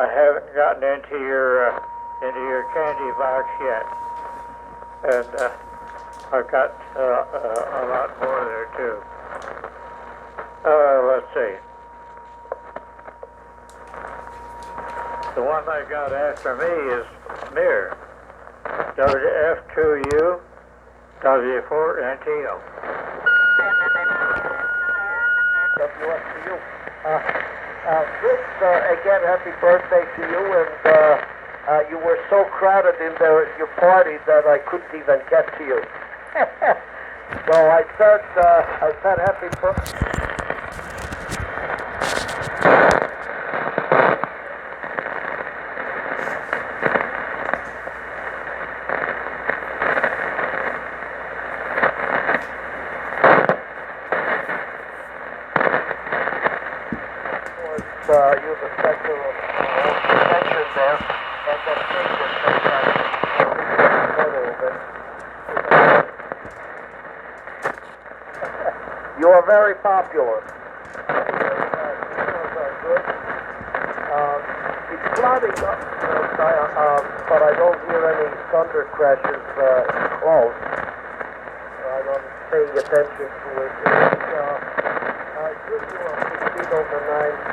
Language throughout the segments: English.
I haven't gotten into your candy box yet, and I've got a lot more there too. Let's see. The one I got after me is near WF2U W4NTO. WF2U. Fritz, again, happy birthday to you, and you were so crowded in there at your party that I couldn't even get to you. So I said happy birthday. You're the center of attention there, and that thing was sometimes a little bit. You are very popular. Are good. It's clouding up, but I don't hear any thunder crashes close. I'm not paying attention to it. You are 16 over 9.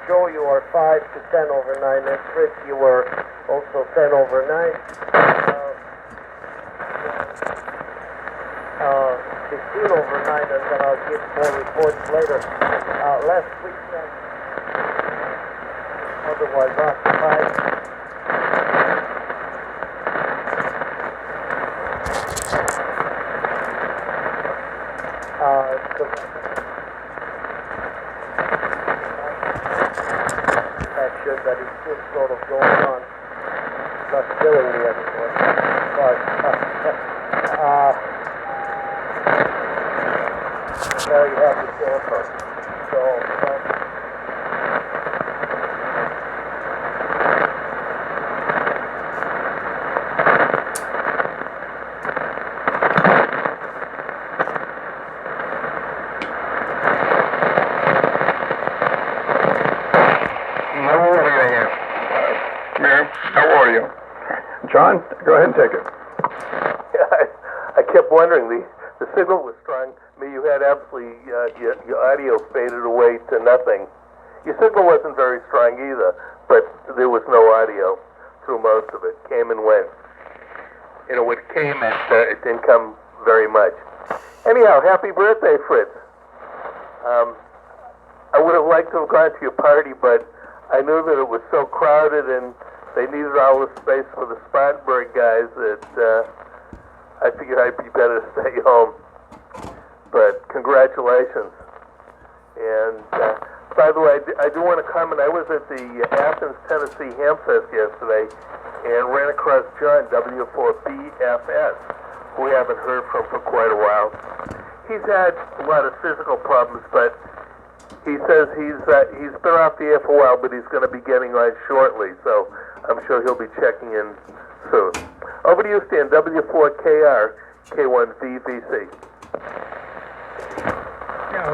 Joe, you are 5 to 10 over 9, and Fritz, you were also 10 over 9. 15 over 9, and then I'll give more reports later. Last weekend, otherwise occupied. That is still sort of going on, not killing me anymore, but very happy camper. So, John, go ahead and take it. Yeah, I kept wondering, the signal was strong. I mean, you had absolutely, your audio faded away to nothing. Your signal wasn't very strong either, but there was no audio through most of it. Came and went. You know, when it came, it didn't come very much. Anyhow, happy birthday, Fritz. I would have liked to have gone to your party, but I knew that it was so crowded and they needed all the space for the Spartanburg guys that I figured I'd be better to stay home. But congratulations. And by the way, I do want to comment. I was at the Athens, Tennessee Hamfest yesterday and ran across John, W4BFS, who we haven't heard from for quite a while. He's had a lot of physical problems, but he says he's been off the air for a while, but he's going to be getting on shortly. So I'm sure he'll be checking in soon. Over to you, Stan, W4KR, K1VVC. Yeah,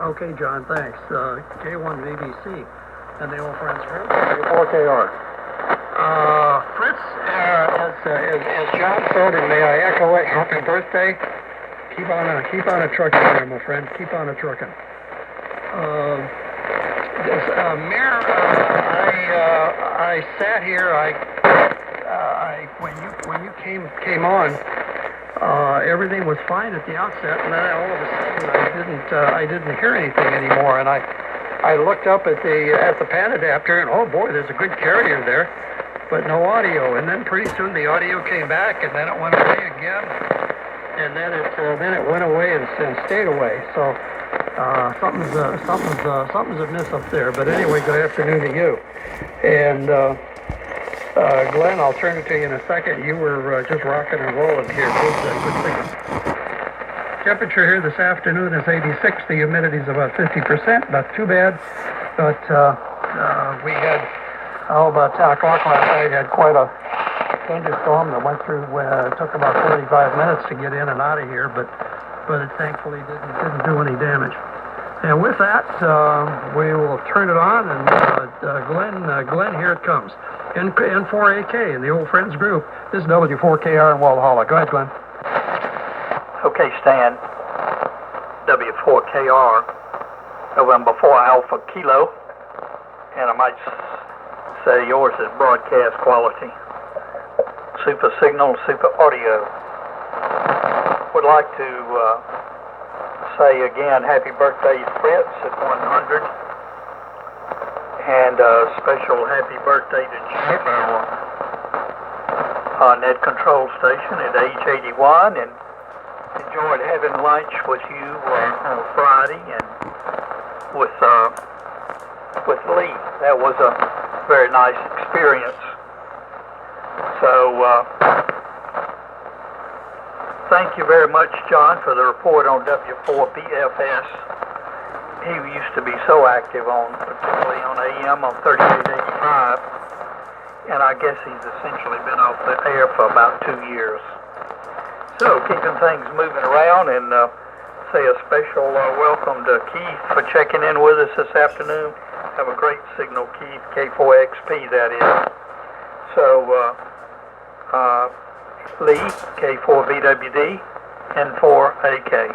okay, John, thanks. K1VVC. And the old friends from W4KR. Fritz, as John said, and may I echo it, happy birthday. Keep on a trucking there, my friend. Keep on a trucking. Mayor, I sat here. When you came on, everything was fine at the outset, and then all of a sudden I didn't hear anything anymore. And I looked up at the pad adapter, and oh boy, there's a good carrier there, but no audio. And then pretty soon the audio came back, and then it went away again, and then it went away and stayed away. So. Something's amiss up there. But anyway, good afternoon to you. And Glenn, I'll turn it to you in a second. You were just rocking and rolling here. Good signal. Temperature here this afternoon is 86. The humidity is about 50%. Not too bad. But we had, about 10 o'clock last night, had quite a thunderstorm that went through. Took about 45 minutes to get in and out of here, but it thankfully didn't do any damage. And with that, we will turn it on, and Glenn, here it comes. N4AK in the Old Friends group. This is W4KR in Walhalla. Go ahead, Glenn. Okay, Stan. W4KR, November 4 Alpha Kilo, and I might say yours is broadcast quality. Super signal, super audio. Would like to say again, happy birthday, Fritz, at 100. And a special happy birthday to Jim, our net control station at age 81. And enjoyed having lunch with you on Friday and with Lee. That was a very nice experience. So, thank you very much, John, for the report on W4BFS. He used to be so active particularly on AM on 3885, and I guess he's essentially been off the air for about 2 years. So, keeping things moving around, and say a special welcome to Keith for checking in with us this afternoon. Have a great signal, Keith, K4XP, that is. So, Lee, K4VWD, N4AK.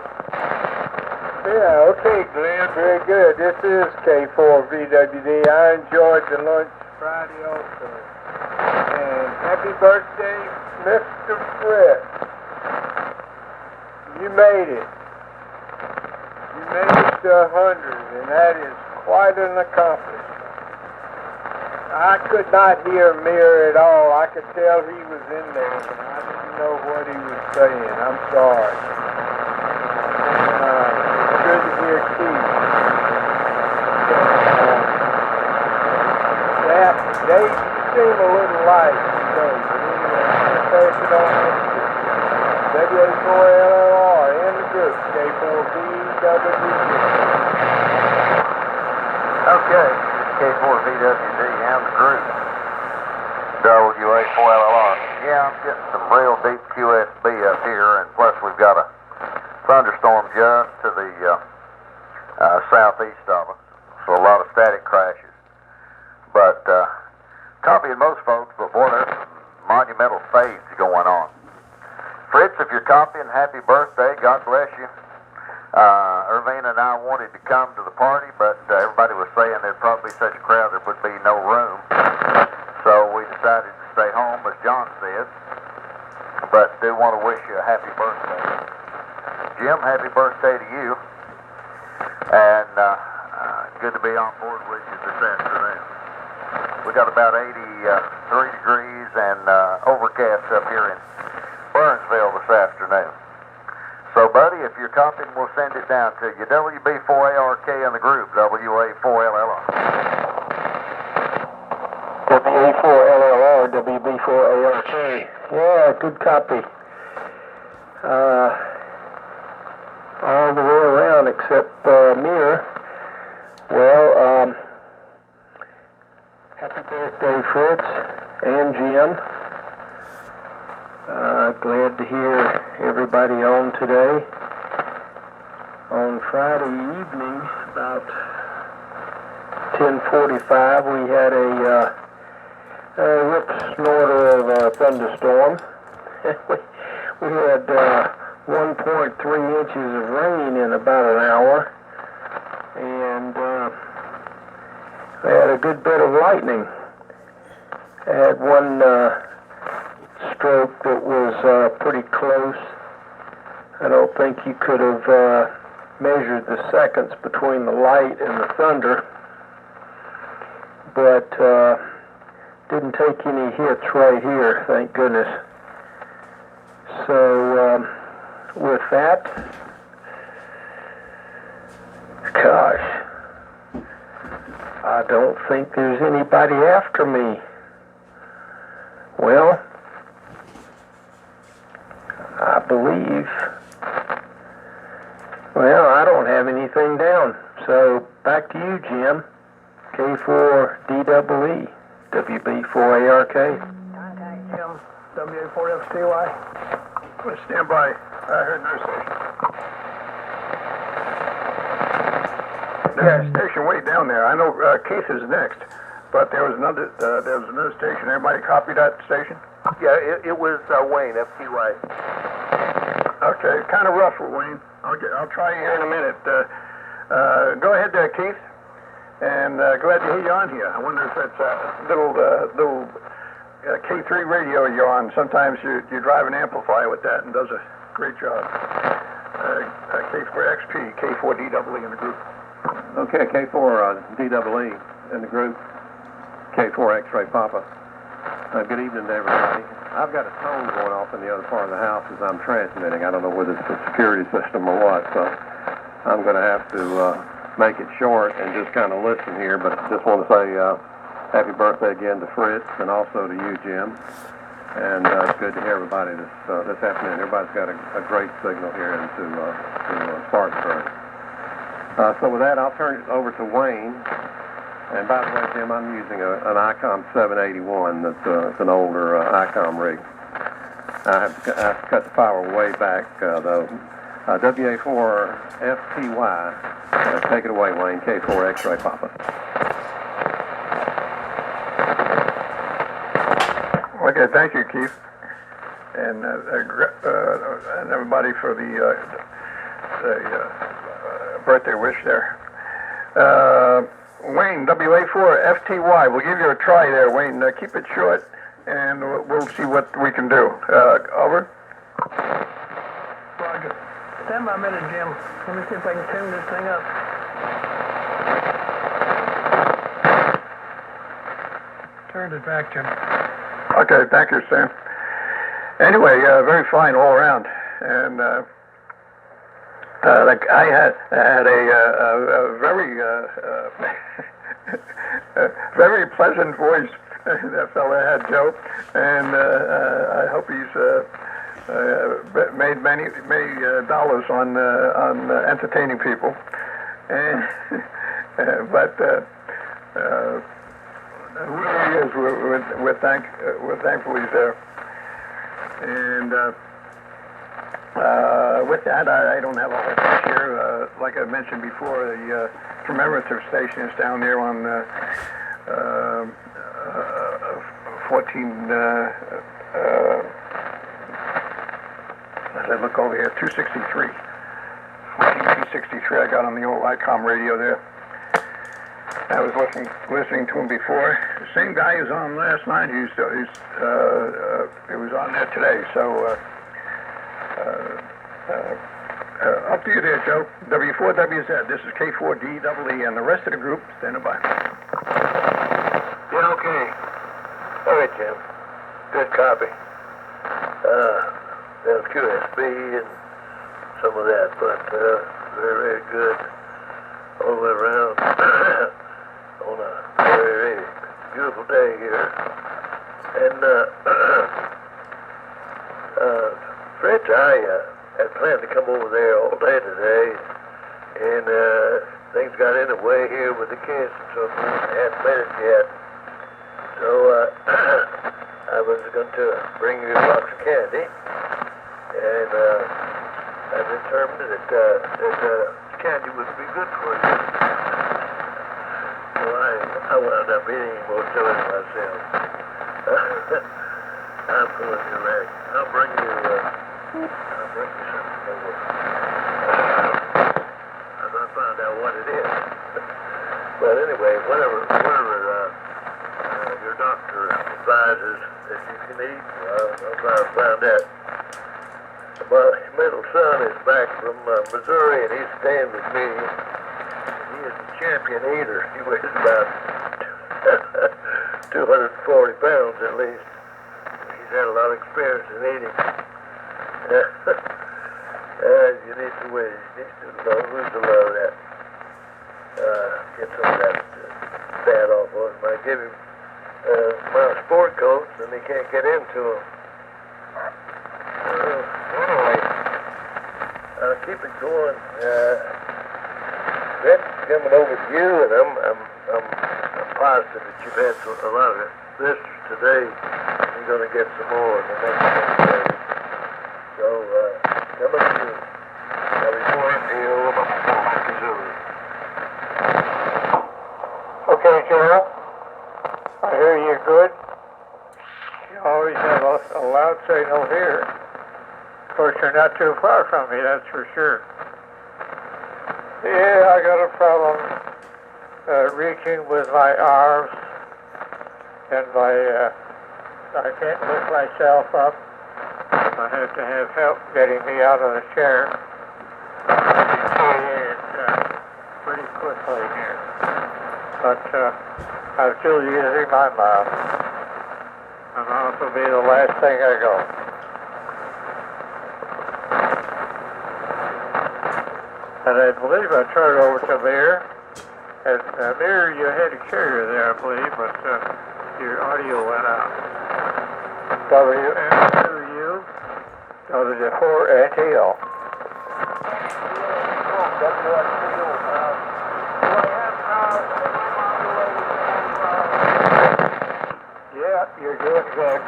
Yeah, okay, Glenn, very good. This is K4VWD. I enjoyed the lunch Friday also. And happy birthday, Mr. Fritz. You made it. You made it to 100, and that is quite an accomplishment. I could not hear Mir at all. I could tell he was in there, but I didn't know what he was saying. I'm sorry. Good to hear Keith. Dave, you seem a little light today, but anyway, I'll pass it on to you. WA4LLR in the group, K4VWD. Okay, K4VWD and the group, WA4LLR. Yeah, I'm getting some real deep QSB up here, and plus we've got a thunderstorm just to the southeast of us, so a lot of static crashes. But copying most folks, but boy, there's some monumental fades going on. Fritz, if you're copying, happy birthday, God bless you. Irvine and I wanted to come to the party, but everybody was saying there'd probably be such a crowd there would be no room. So we decided to stay home, as John said. But do want to wish you a happy birthday. Jim, happy birthday to you. And good to be on board with you this afternoon. We got about 83 degrees and overcast up here in Burnsville this afternoon. So, buddy, if you're copying, we'll send it down to you. WB4ARK in the group, WA4LLR. WA4LLR, WB4ARK. Yeah, good copy. All the way around except Mir. Well, happy birthday, Fritz and Jim. Glad to hear everybody on today. On Friday evening, about 10:45, we had a rip snorter of a thunderstorm. we had 1.3 inches of rain in about an hour, and we had a good bit of lightning. I had one stroke that was pretty close. I don't think you could have measured the seconds between the light and the thunder, but didn't take any hits right here, thank goodness. So with that, gosh, I don't think there's anybody after me. Well, I believe, well, I don't have anything down. So back to you, Jim. K4DEE, WB4ARK. Contact Jim, WA4FCY. Stand by. I heard no station. station way down there. I know Keith is next, but there was another station. Everybody copy that station? Yeah, it was Wayne, FTY. Okay, kind of rough for Wayne. I'll try you here in a minute. Go ahead there, Keith. And glad to hear you on here. I wonder if it's a little K3 radio you're on. Sometimes you drive an amplifier with that and does a great job. K4XP, K4DEE in the group. Okay, K4DEE in the group. K4 X-ray Papa. Good evening to everybody. I've got a tone going off in the other part of the house as I'm transmitting. I don't know whether it's a security system or what, so I'm going to have to make it short and just kind of listen here, but I just want to say happy birthday again to Fritz and also to you, Jim. And it's good to hear everybody this afternoon. Everybody's got a great signal here into Spartanburg. So with that, I'll turn it over to Wayne. And by the way, Jim, I'm using an ICOM 781. It's an older ICOM rig. I have to cut the power way back, though. WA4FTY. Take it away, Wayne. K4 X-ray Papa. Okay, thank you, Keith, and everybody for the birthday wish there. Wayne, WA4FTY. We'll give you a try there, Wayne. Keep it short, and we'll see what we can do. Over. Roger. Stand by a minute, Jim. Let me see if I can tune this thing up. Turned it back, Jim. Okay, thank you, Sam. Anyway, very fine all around, and like I had a very very pleasant voice. That fella had, Joe, and I hope he's made many dollars on entertaining people, and but. Whoever he is, we're thankful he's there. And with that, I don't have a whole bunch here. Like I mentioned before, the commemorative station is down there on 14. As I look over here, 263. 14263. I got on the old ICOM radio there. I was listening to him before. The same guy who's on last night. He was on there today. So up to you there, Joe. W4WZ. This is K4DEE, and the rest of the group standing by. Yeah, okay. All right, Jim. Good copy. There's QSB and some of that, but very, very good all the way around. On a very, very beautiful day here. And, Fritz, I had planned to come over there all day today, and things got in the way here with the kids and so forth. I hadn't made it yet. So, I was going to bring you a box of candy, and I determined that candy would be good for you. I wound up eating most of it myself. I'm pulling your leg. I'll bring you something over. As I find out what it is. But anyway, whatever your doctor advises that you can eat, I'll try to find that. My middle son is back from Missouri, and he's staying with me. He is a champion eater. He weighs about 240 pounds at least. He's had a lot of experience in eating. You need to weigh. You need to lose a lot of that. Get some of that fat off of him. I give him my sport coats, and he can't get into them. Anyway, keep it going. That's coming over to you, and I'm positive that you've had a lot of visitors today. You're going to get some more in the next 10 days. So, coming to you. W4FTO, Missouri. Okay, Joel. I hear you good. You always have a loud signal here. Of course, you're not too far from me, that's for sure. Yeah, I got a problem reaching with my arms and I can't lift myself up. I have to have help getting me out of the chair. And pretty quickly here. But I'm still using my mouth. And this will be the last thing I go. And I believe I turned over to Mayor. And Mayor, you had a carrier there, I believe, but your audio went out. WM2U, W4NTO. Yeah, you're doing good.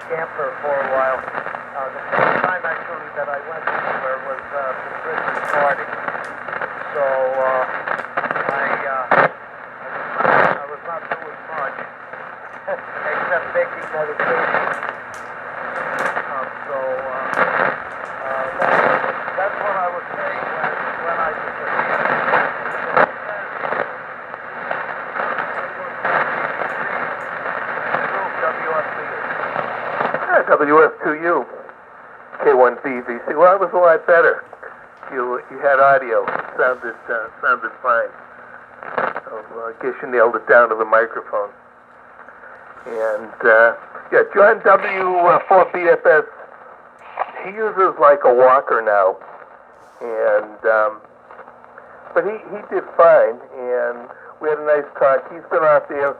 Camper for a while. The first time actually that I went anywhere was the Christmas party. So I was not doing much except taking medication. That's what I was saying when I disappeared. WS2U, K1B, Well, that was a lot better. You had audio. It sounded fine. So, I guess you nailed it down to the microphone. And, John W4BFS, he uses like a walker now. And, but he did fine. And we had a nice talk. He's been out there.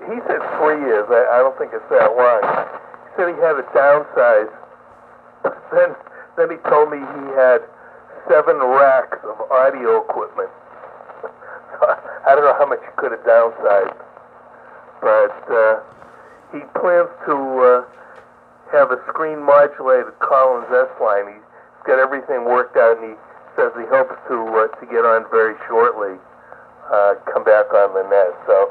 He said 3 years. I don't think it's that long. He said he had a downsize. Then he told me he had 7 racks of audio equipment. So I don't know how much he could have downsized. But he plans to have a screen modulated Collins S line. He's got everything worked out, and he says he hopes to get on very shortly. Come back on the net. So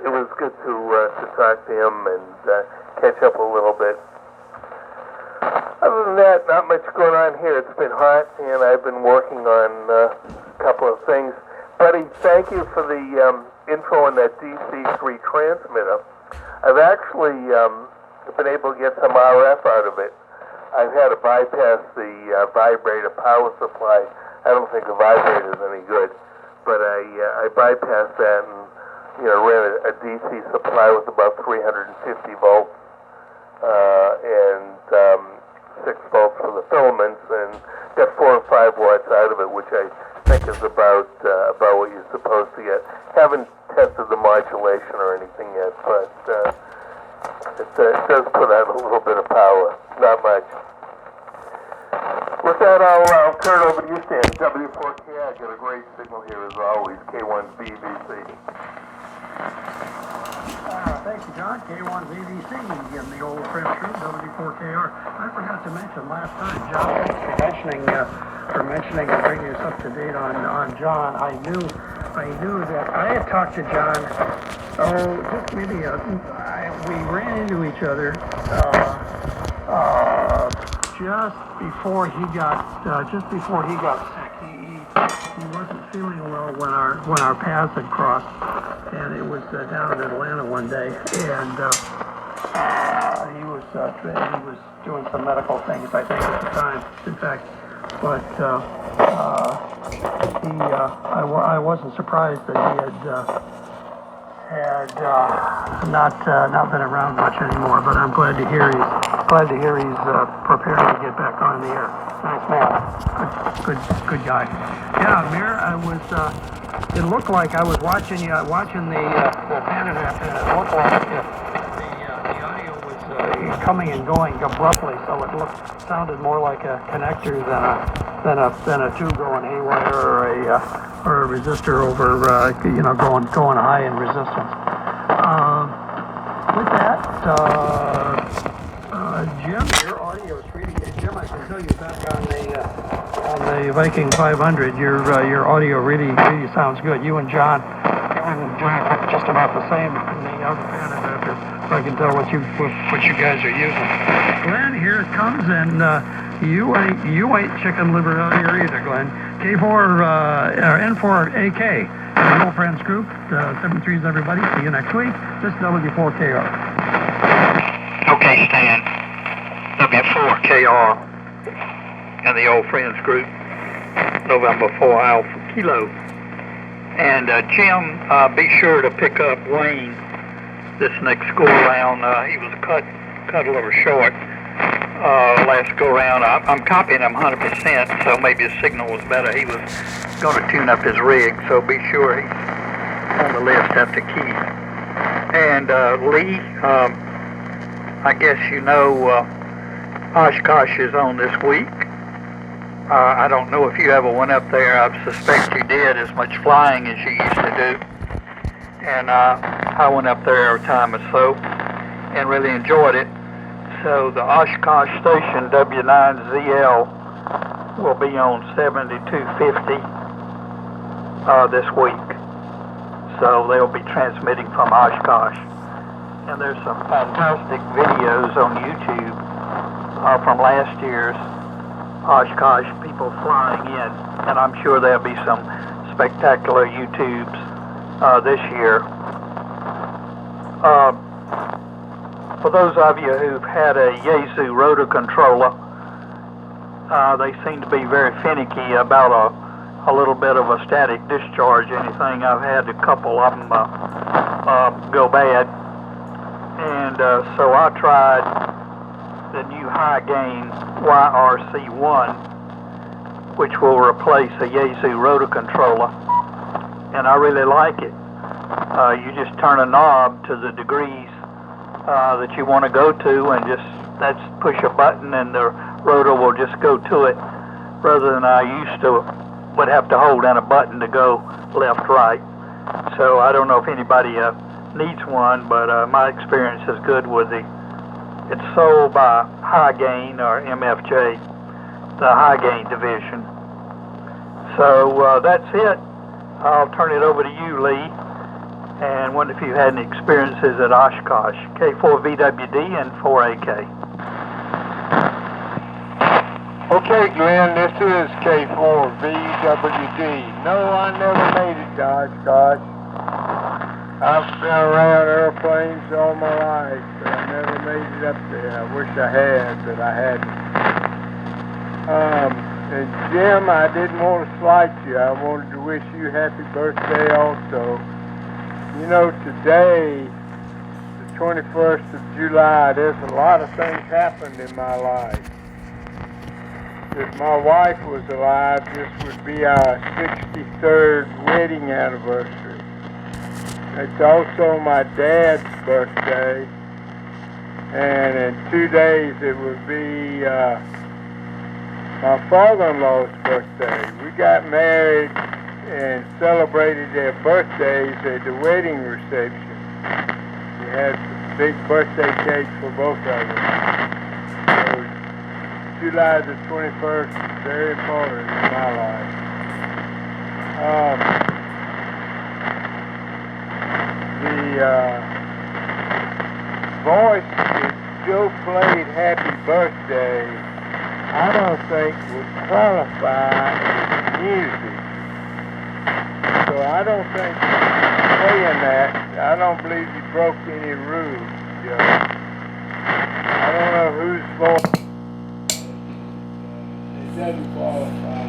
it was good to talk to him and catch up a little bit. Other than that, not much going on here. It's been hot, and I've been working on a couple of things. Buddy, thank you for the info on that DC3 transmitter. I've actually been able to get some RF out of it. I've had to bypass the vibrator power supply. I don't think the vibrator is any good, but I bypassed that and ran a DC supply with about 350 volts and 6 volts for the filaments, and got 4 or 5 watts out of it, which I think is about what you're supposed to get. Haven't tested the modulation or anything It does put out a little bit of power, not much. With that, I'll turn it over to you, Stan. W4K, I got a great signal here as always, K1BBC. Thank you, John. K1VVC in the old French group, W4KR. I forgot to mention last time, John, thanks for mentioning and bringing us up to date on John. I knew that I had talked to John, just maybe we ran into each other just before he got sick. He wasn't feeling well when our paths had crossed, and it was down in Atlanta one day, and he was doing some medical things, I think, at the time. In fact, but I wasn't surprised that he had not been around much anymore. But I'm glad to hear he's preparing to get back on the air. Nice man, good guy. Yeah, Amir, it looked like I was watching the Pananet, and it looked like the audio was coming and going abruptly, so it sounded more like a connector than a tube going haywire or a resistor over going high in resistance. With that, Jim, your audio is really good. Jim, I can tell you back on the Viking 500, your audio really sounds good. You and John are just about the same in the other band adapter, so I can tell what you guys are using. Glenn, here it comes, and you ain't chicken liver out here either, Glenn. K4 or N4AK, the old friends group. 7-3s, everybody. See you next week. This is W4KR. Okay, Stan. W4KR and the old friends group. November 4 Alpha Kilo. And Jim, be sure to pick up Wayne this next go around. He was cut a little short last go around. I'm copying him 100%, so maybe his signal was better. He was going to tune up his rig, so be sure he's on the list after Keith. And Lee, I guess you know Oshkosh is on this week. I don't know if you ever went up there. I suspect you did, as much flying as you used to do. And I went up there every time or so and really enjoyed it. So the Oshkosh station, W9ZL, will be on 7250 this week. So they'll be transmitting from Oshkosh. And there's some fantastic videos on YouTube from last year's Oshkosh people flying in, and I'm sure there'll be some spectacular YouTubes this year. For those of you who've had a Yaesu rotor controller, they seem to be very finicky about a little bit of a static discharge. Anything, I've had a couple of them go bad, and so I tried the new high gain YRC1, which will replace a Yaesu rotor controller, and I really like it. You just turn a knob to the degrees that you want to go to, and that's push a button and the rotor will just go to it, rather than I used to would have to hold down a button to go left, right. So I don't know if anybody needs one, but my experience is good with it's sold by High Gain, or MFJ, the High Gain division. So that's it. I'll turn it over to you, Lee, and wonder if you had any experiences at Oshkosh. K4VWD and 4AK. Okay, Glenn, this is K4VWD. No, I never made it to Oshkosh. I've been around airplanes all my life, but I never made it up there. I wish I had, but I hadn't. And Jim, I didn't want to slight you. I wanted to wish you happy birthday also. You know, today, the 21st of July, there's a lot of things happened in my life. If my wife was alive, this would be our 63rd wedding anniversary. It's also my dad's birthday, And in 2 days it would be my father-in-law's birthday. We got married and celebrated their birthdays at the wedding reception. We had a big birthday cake for both of them. So July the 21st is very important in my life. The voice that Joe played Happy Birthday, I don't think would qualify as music. So I don't think playing that, I don't believe you broke any rules, Joe. I don't know whose voice it doesn't qualify.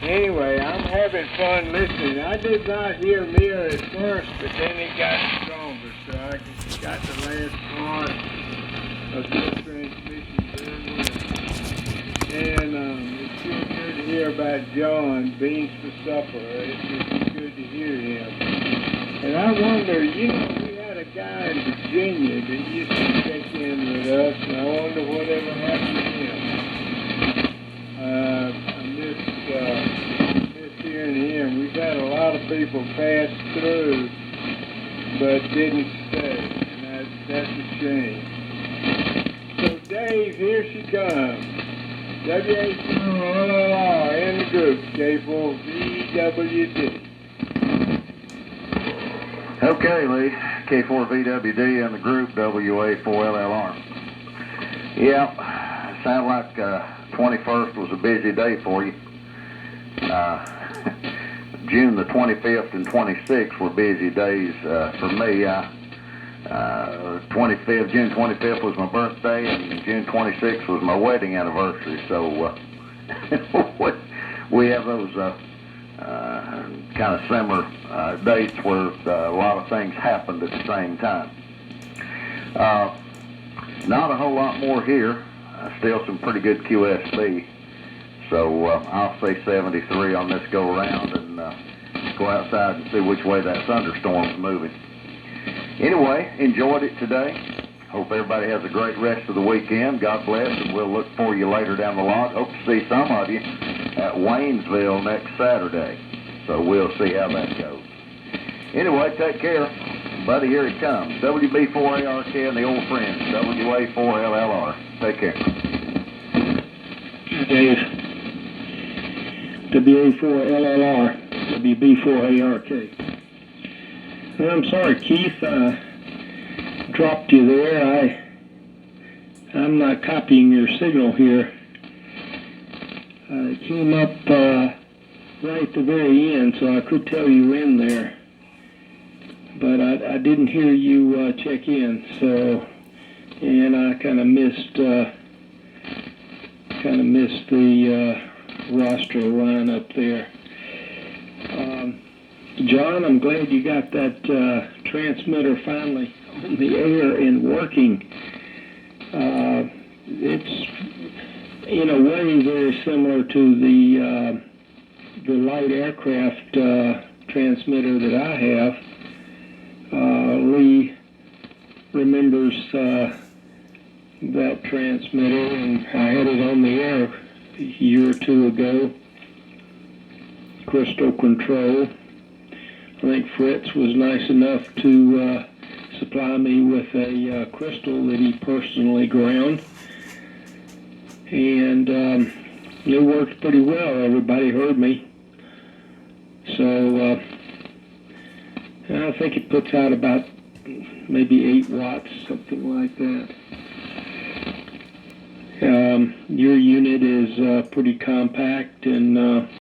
Anyway, I'm having fun listening. I did not hear Mia at first, but then it got stronger, so I got the last part of this transmission very well. And it's still good to hear about John, beans for supper. It's just good to hear him. And I wonder, you know, we had a guy in Virginia that used to check in with us, and I wonder whatever happened to him. I miss hearing him. We've had a lot of people pass through, but didn't stay, and that's a shame. So Dave, here she comes. WA4LLR in the group, K4VWD. Okay, Lee. K4VWD and the group WA4LLR. Yeah, sound like 21st was a busy day for you. June the 25th and 26th were busy days for me. June 25th was my birthday, and June 26th was my wedding anniversary. So we have those kind of similar dates where a lot of things happened at the same time. Not a whole lot more here. Still some pretty good QSB. So I'll say 73 on this go around, and go outside and see which way that thunderstorm's moving. Anyway, enjoyed it today. Hope everybody has a great rest of the weekend. God bless, and we'll look for you later down the line. Hope to see some of you at Waynesville next Saturday. So we'll see how that goes. Anyway, take care. Buddy, here it comes. WB4ARK and the old friends, WA4LLR. Take care. Dave. WA4LLR, WB4ARK. I'm sorry, Keith, dropped you there. I'm not copying your signal here. It came up right at the very end, so I could tell you in there. But I didn't hear you check in, so, and I kind of missed the roster line up there. John, I'm glad you got that transmitter finally on the air and working. It's in a way very similar to the light aircraft transmitter that I have. Lee remembers that transmitter, and I had it on the air a year or two ago. Crystal control. I think Fritz was nice enough to supply me with a crystal that he personally ground, and it worked pretty well. Everybody heard me. So I think it puts out about maybe 8 watts, something like that. Your unit is pretty compact and